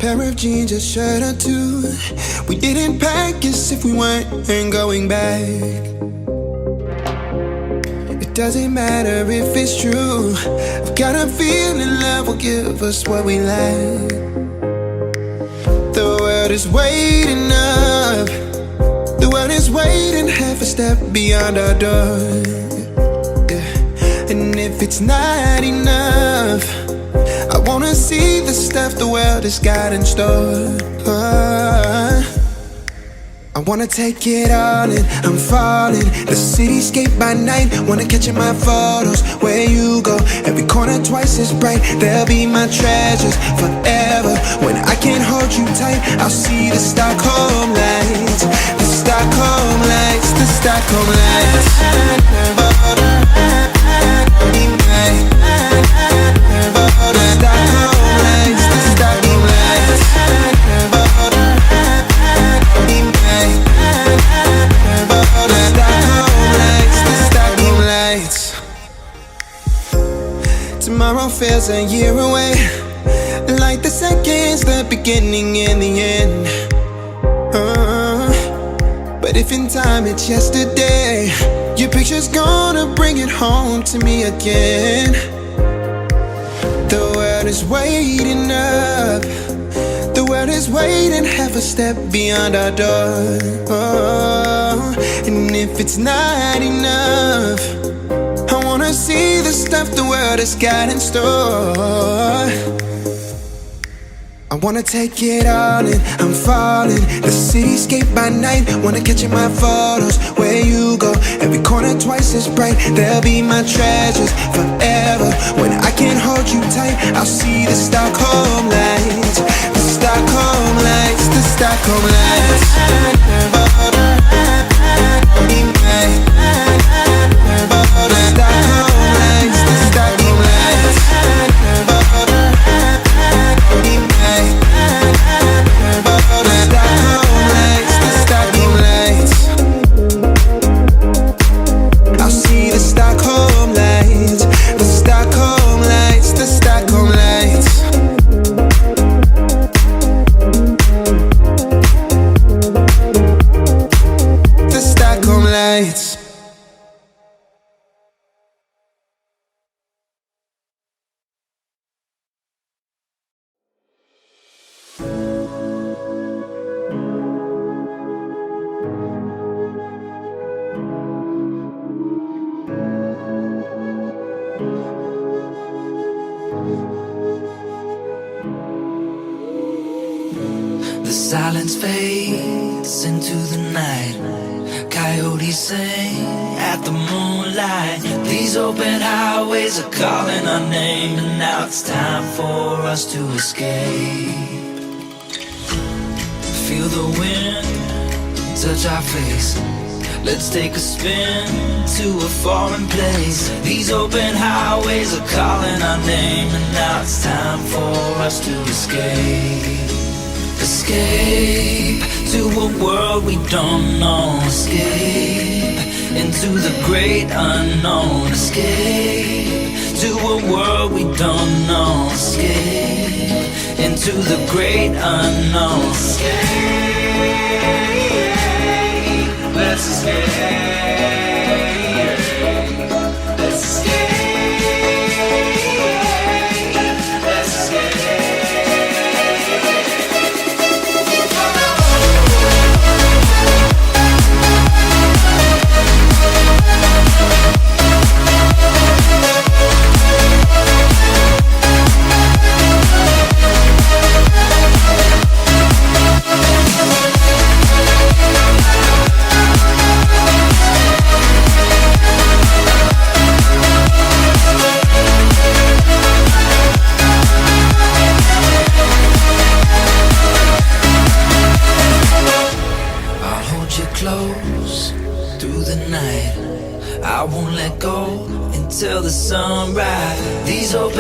pair of jeans, a shirt or two. We didn't pack as if we weren't going back. It doesn't matter if it's true. I've got a feeling love will give us what we lack. The world is waiting up. The world is waiting half a step beyond our door. Yeah. And if it's not enough, I wanna see the stuff the world has got in store. I wanna take it all in, I'm falling. The cityscape by night, wanna catch in my photos. Where you go, every corner twice as bright. They'll be my treasures forever. When I can't hold you tight, I'll see the Stockholm lights. The Stockholm lights, the Stockholm lights. Tomorrow feels a year away, like the seconds, the beginning and the end. But if in time it's yesterday, your picture's gonna bring it home to me again. The world is waiting up. The world is waiting half a step beyond our door. And if it's not enough, I wanna see the stuff the world has got in store. I wanna take it all in, I'm falling. The cityscape by night, wanna catch in my photos. Where you go, every corner twice as bright. They'll be my treasures forever. When I can't hold you tight, I'll see the Stockholm lights. The Stockholm lights, the Stockholm lights. Silence fades into the night. Coyotes sing at the moonlight. These open highways are calling our name, and now it's time for us to escape. Feel the wind touch our face. Let's take a spin to a foreign place. These open highways are calling our name, and now it's time for us to escape. Escape to a world we don't know. Escape into the great unknown. Escape to a world we don't know. Escape into the great unknown. Escape, let's escape. Let's escape. Let's escape. Close through the night, I won't let go until the sunrise. These open